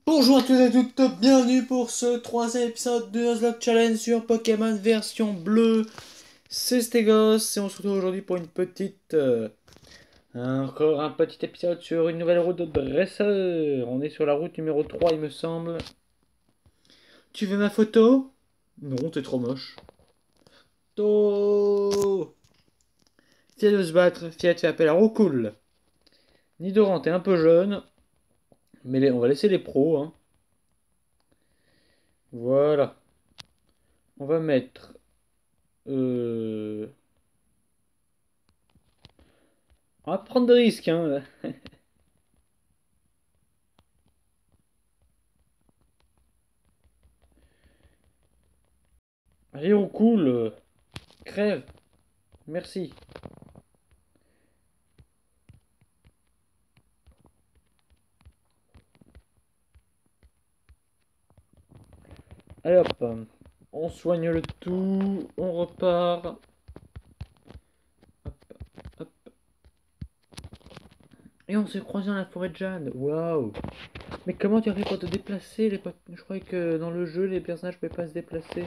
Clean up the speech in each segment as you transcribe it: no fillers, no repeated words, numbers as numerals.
Bonjour à tous et à toutes, bienvenue pour ce troisième épisode de Nuzlocke Challenge sur Pokémon version bleue. C'est Stegos et on se retrouve aujourd'hui pour une encore un petit épisode sur une nouvelle route de dresseur. On est sur la route numéro 3 il me semble. Tu veux ma photo? Non, t'es trop moche. To Fiat de se battre, Fiat fait appel à Roucoule. Nidoran, t'es un peu jeune, mais on va laisser les pros, hein. Voilà. On va mettre... On va prendre des risques, hein. Allez, Roucoule, crève. Merci. Allez hop, on soigne le tout, on repart. Hop, hop. Et on s'est croisé dans la forêt de Jade. Waouh. Mais comment tu as fait pour te déplacer Je croyais que dans le jeu, les personnages ne pouvaient pas se déplacer.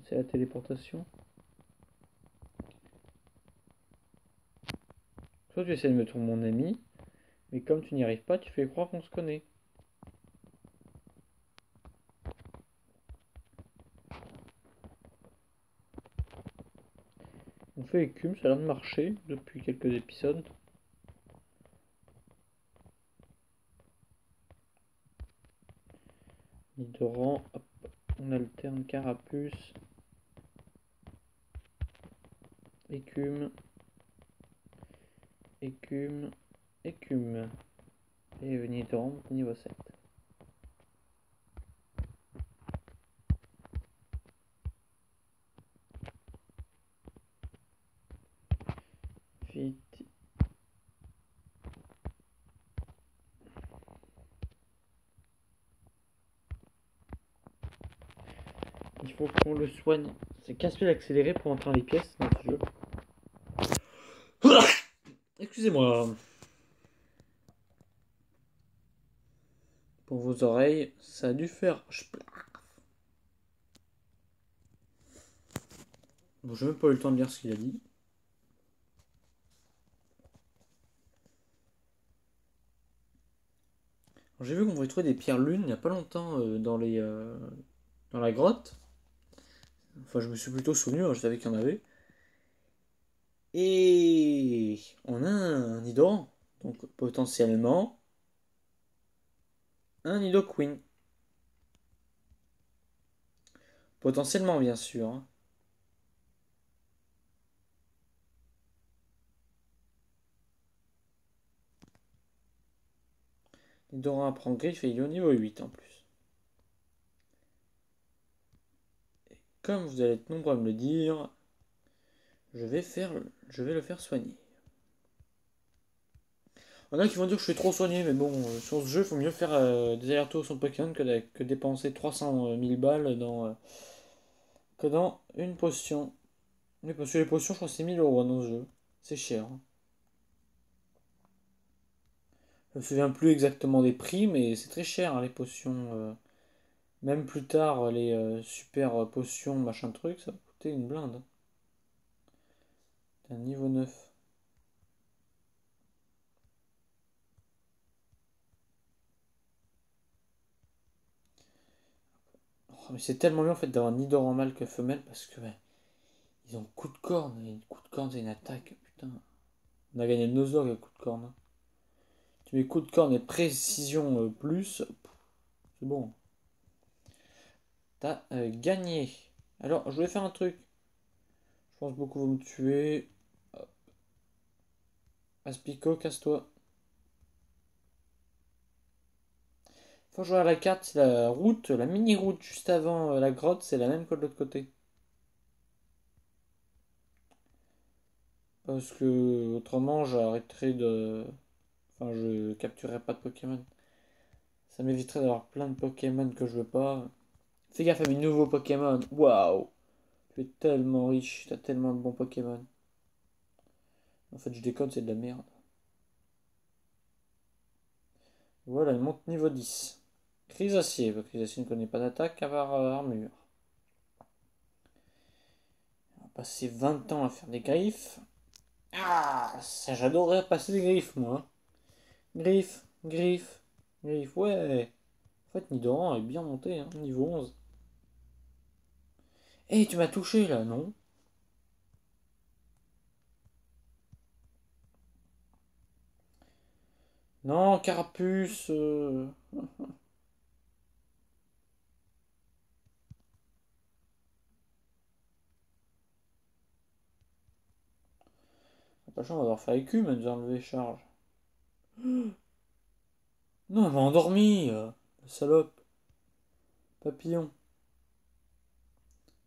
C'est la téléportation. Toi, tu essaies de me trouver mon ami, mais comme tu n'y arrives pas, tu fais croire qu'on se connaît. On fait écume, ça a l'air de marcher depuis quelques épisodes. Nidoran, hop, on alterne carapuce, écume, écume, écume. Et Nidoran, niveau 7. Vite. Il faut qu'on le soigne. C'est casse-pied d'accélérer pour entrer dans les pièces dans ce jeu. Excusez-moi. Pour vos oreilles, ça a dû faire... Bon, j'ai même pas eu le temps de lire ce qu'il a dit. J'ai vu qu'on pouvait trouver des pierres lunes il n'y a pas longtemps dans la grotte. Enfin, je me suis plutôt souvenu, hein, je savais qu'il y en avait. Et on a un Nidoran. Donc potentiellement un Nidoqueen. Potentiellement, bien sûr, hein. Nidoran apprend griffe et il est au niveau 8 en plus. Et comme vous allez être nombreux à me le dire, je vais le faire soigner. Il y en a qui vont dire que je suis trop soigné, mais bon, sur ce jeu, il faut mieux faire des allers-retours sur Pokémon que dépenser 300 000 balles que dans une potion. Mais parce que les potions, je crois que c'est 1000 € hein, dans ce jeu. C'est cher, hein. Je me souviens plus exactement des prix, mais c'est très cher, hein, les potions. Même plus tard, les super potions, machin truc, ça va coûter une blinde, hein. C'est un niveau 9. Oh, mais c'est tellement bien en fait d'avoir Nidoran mâle que femelle parce que ouais, ils ont coup de corne. Et coup de corne, c'est une attaque. Putain. On a gagné le Nuzlocke avec coup de corne, hein. Tu mets coup de corne et précision plus. C'est bon. T'as gagné. Alors, je voulais faire un truc. Je pense beaucoup vont me tuer. Hop. Aspico, casse-toi. Faut jouer à la carte, c'est la route, la mini-route juste avant la grotte, c'est la même que de l'autre côté. Parce que autrement, j'arrêterai de. Enfin, je capturerai pas de Pokémon. Ça m'éviterait d'avoir plein de Pokémon que je veux pas. Fais gaffe à mes nouveaux Pokémon. Waouh! Tu es tellement riche, t'as tellement de bons Pokémon. En fait, je déconne, c'est de la merde. Voilà, il monte niveau 10. Crisacier. Crisacier ne connaît pas d'attaque à part armure. On va passer 20 ans à faire des griffes. Ah, ça j'adorerais passer des griffes, moi. Griffes, griffes, griffes, ouais. En fait, Nidoran est bien monté, hein, niveau 11. Eh, tu m'as touché là, non? Non, Carapuce. Pas chiant, on va devoir faire écume à nous enlever charge. Non, elle m'a endormi, la salope. Papillon.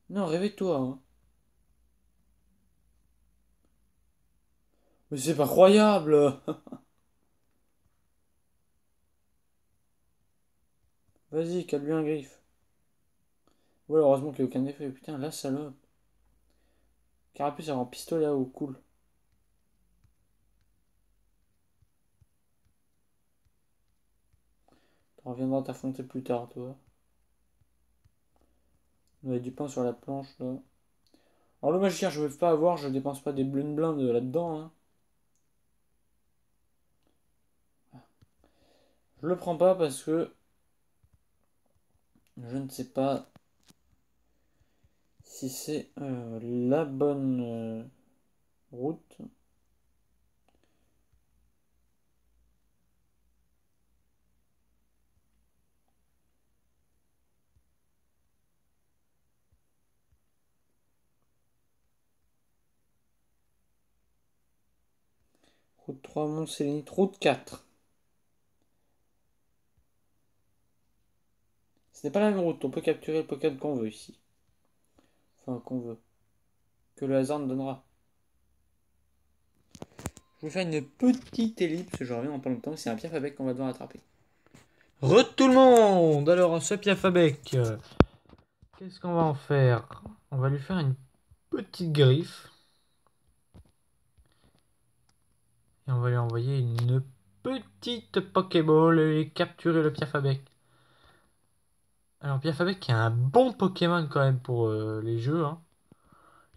Non, réveille-toi, hein. Mais c'est pas croyable. Vas-y, cale-lui un griffe. Ouais, heureusement qu'il n'y a aucun effet. Putain, la salope. Carapuce, elle rend pistolet à eau, cool. Tu reviendras t'affronter plus tard, toi. On avait du pain sur la planche, là. Alors, le magicien, je veux pas avoir, je dépense pas des blindes là-dedans, hein. Je le prends pas parce que je ne sais pas si c'est la bonne route. Route 3, Mont-Sélénite. Route 4. Ce n'est pas la même route, on peut capturer le Pokémon qu'on veut ici. Enfin, qu'on veut. Que le hasard nous donnera. Je vais faire une petite ellipse, je reviens dans pas longtemps. C'est un Piafabec qu'on va devoir attraper. Re tout le monde. Alors, ce Piafabec, qu'est-ce qu'on va en faire? On va lui faire une petite griffe. Et on va lui envoyer une petite Pokéball et capturer le Piafabec. Alors, Piafabec est un bon Pokémon quand même pour les jeux, hein.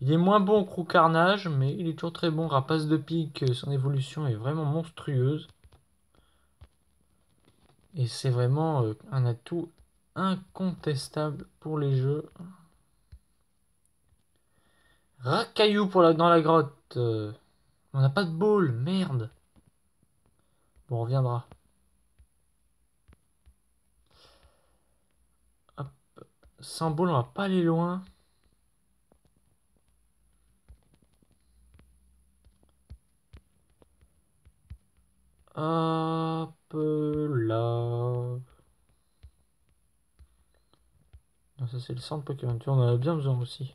Il est moins bon au Crocarnage, mais il est toujours très bon. Rapace de pique, son évolution est vraiment monstrueuse. Et c'est vraiment un atout incontestable pour les jeux. Racaillou dans la grotte. On n'a pas de ball, merde. Bon, on reviendra. Hop. Sans ball, on va pas aller loin. Hop là. Non, ça c'est le centre Pokémon. Tu vois, on en a bien besoin aussi.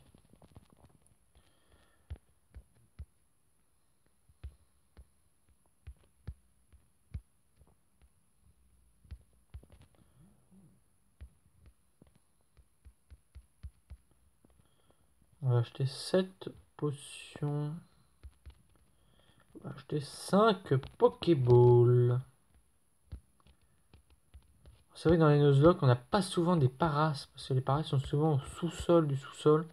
On va acheter 7 potions. On va acheter 5 Pokéballs. C'est vrai que dans les Nuzlocke, on n'a pas souvent des paras, parce que les paras sont souvent au sous-sol du sous-sol.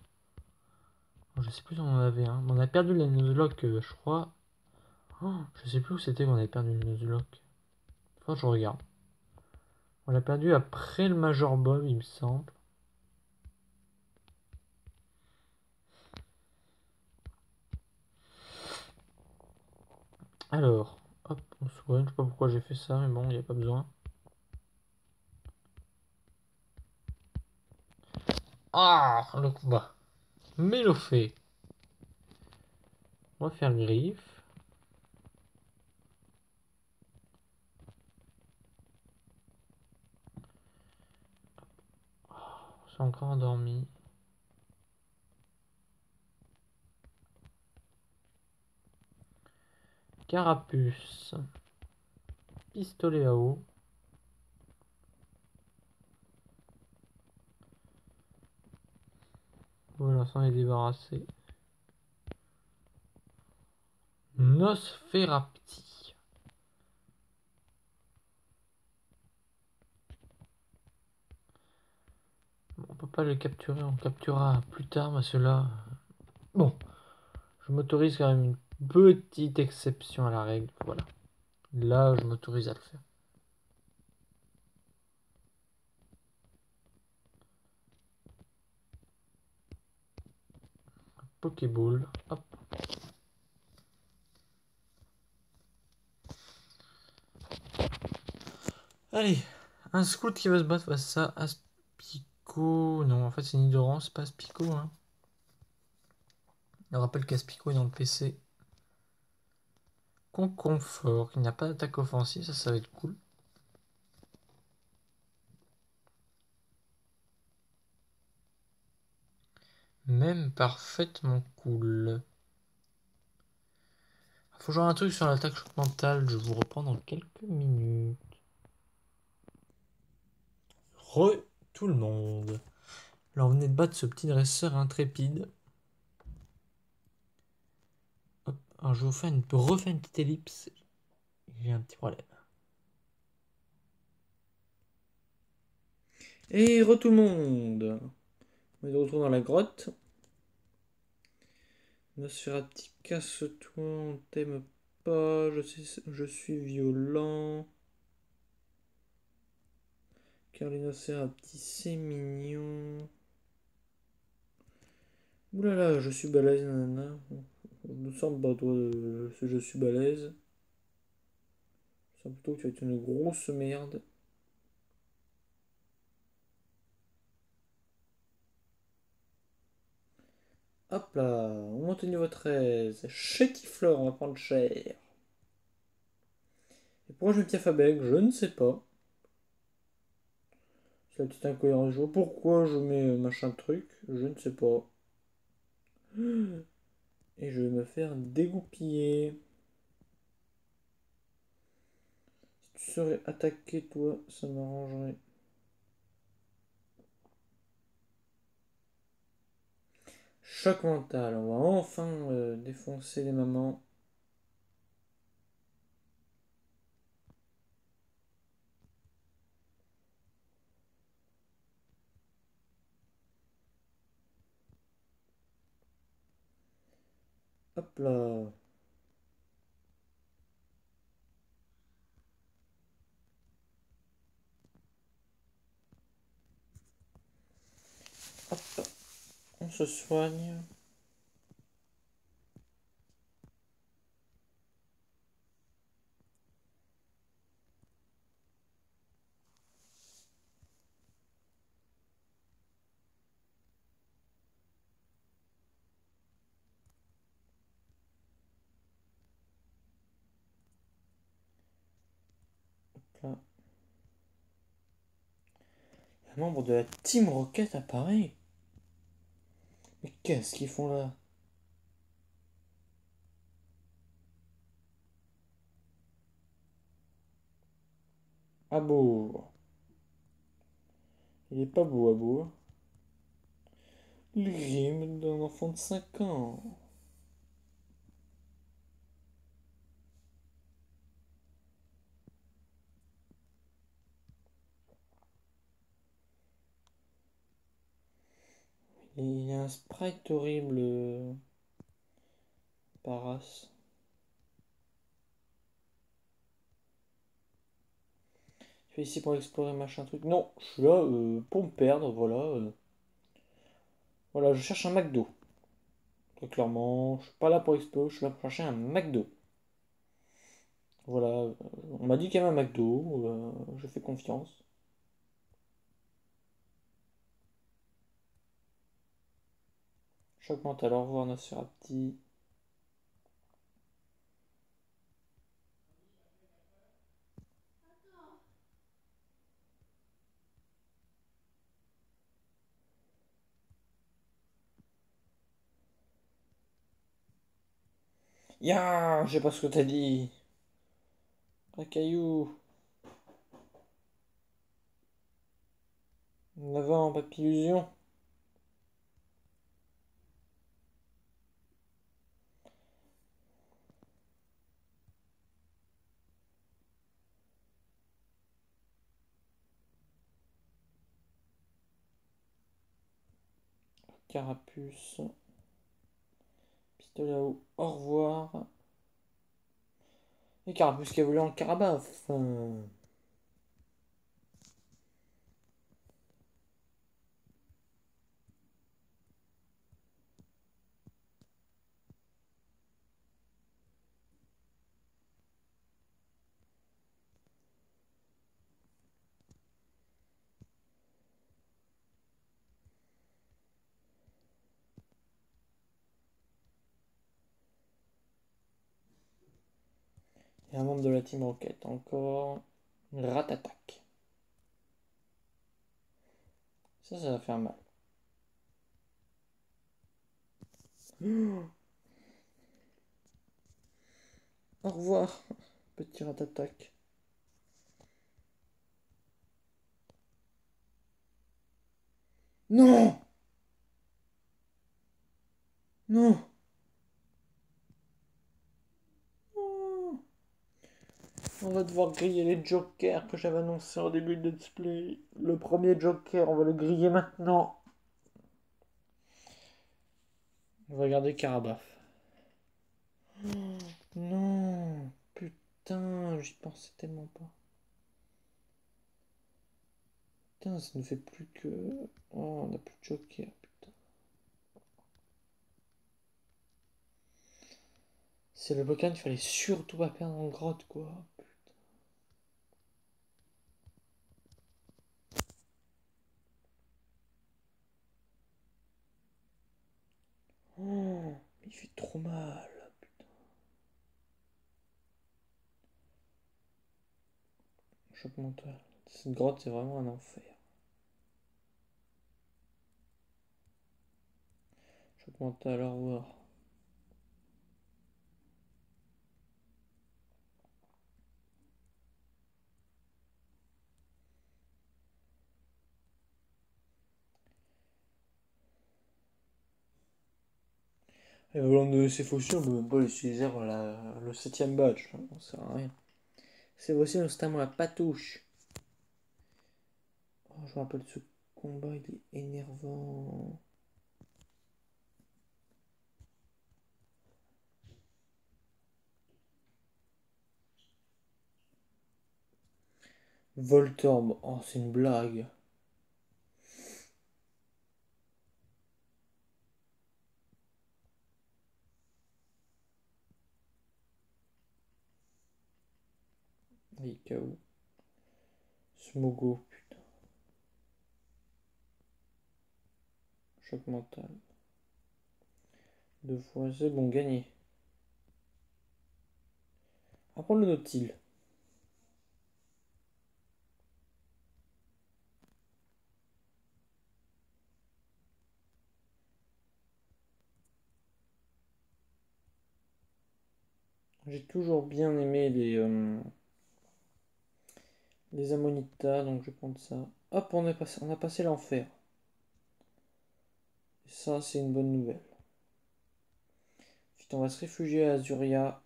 Je sais plus si on en avait un. On a perdu les Nuzlocke, je crois. Oh, je sais plus où c'était qu'on avait perdu le Nuzlocke. Faut que je regarde. On l'a perdu après le Major Bob, il me semble. Alors, hop, on soigne. Je sais pas pourquoi j'ai fait ça, mais bon, il n'y a pas besoin. Ah, le combat. Mélofée. On va faire le griffe. On s'est encore endormi. Carapuce. Pistolet à eau. Voilà, ça en est débarrassé. Nosferapti. peut pas les capturer, on capturera plus tard, mais ceux-là... Bon, je m'autorise quand même une petite exception à la règle, voilà. Là, je m'autorise à le faire. Pokéball, hop. Allez, un scout qui va se battre face à Aspico. Non, en fait, c'est Nidoran, c'est pas Aspico. Hein. Je rappelle qu'Aspico est dans le PC. Conconfort, qui n'a pas d'attaque offensive, ça va être cool. Même parfaitement cool. Faut jouer un truc sur l'attaque mentale, je vous reprends dans quelques minutes. Tout le monde. Alors on venait de battre ce petit dresseur intrépide. Hop, alors je vous refais une petite ellipse. J'ai un petit problème. Et tout le monde. On est de retour dans la grotte. Nosferatu, casse-toi, on t'aime pas, je suis violent. Car les Nosferatu, c'est mignon. Oulala, je suis balèze, nanana. Je me sens pas, toi, je suis balèze. Je sens plutôt que tu vas être une grosse merde. Hop là, on monte au niveau 13. Chétiflore, on va prendre cher. Et pourquoi je mets Piafabeg? Je ne sais pas. C'est la petite incohérence. Je vois pourquoi je mets machin truc. Je ne sais pas. Et je vais me faire dégoupiller. Si tu serais attaqué, toi, ça m'arrangerait. Choc mental. On va enfin défoncer les mamans. Hop là. Hop. On se soigne. Hop là. Un membre de la Team Rocket apparaît. Mais qu'est-ce qu'ils font là? Ah beau. Il est pas beau à beau. Le rime d'un enfant de 5 ans. Il y a un sprite horrible. Paras. Je suis ici pour explorer machin truc. Non, je suis là pour me perdre, voilà. Voilà, je cherche un McDo. Très clairement, je suis pas là pour explorer, je suis là pour chercher un McDo. Voilà, on m'a dit qu'il y avait un McDo, je fais confiance. Choc mental, au revoir Nosferati. Ya, je sais pas ce que t'as dit. Un caillou. En avant, papillusion. Carapuce. Pistolet à eau. Au revoir. Et Carapuce qui a volé en Carabaf. Et un membre de la Team Rocket. Encore. Ratatak. Ça va faire mal. Au revoir, petit Ratatak. Non! Non! On va devoir griller les jokers que j'avais annoncé au début de Let's Play. Le premier joker, on va le griller maintenant. On va regarder Carabaf. Non! Putain, j'y pensais tellement pas. Putain, ça ne fait plus que... Oh, on n'a plus de joker, putain. C'est le Pokémon, il fallait surtout pas perdre en grotte, quoi. Oh, il fait trop mal. Choc mental. Cette grotte, c'est vraiment un enfer. Choc mental, au revoir. Et volant de ces fossiles, on peut même pas les utiliser pour le 7ème badge. Ça sert à rien. Ces fossiles, notamment la patouche. Oh, je me rappelle de ce combat, il est énervant. Voltorb, oh, c'est une blague. Et KO. Smogo, putain. Choc mental. 2 fois, c'est bon, gagné. On va prendre le Nautil. J'ai toujours bien aimé les Ammonitas, donc je vais prendre ça. Hop, on a passé l'enfer. Et ça, c'est une bonne nouvelle. Ensuite, on va se réfugier à Azuria.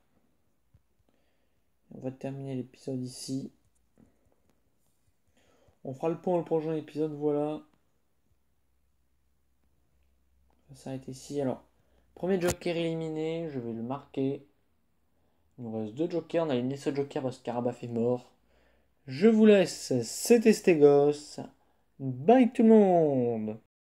On va terminer l'épisode ici. On fera le point dans le prochain épisode, voilà. Ça s'arrête ici. Alors, premier joker éliminé, je vais le marquer. Il nous reste 2 jokers, on a éliminé ce joker parce que Carabaf est mort. Je vous laisse, c'était Stegos. Bye tout le monde!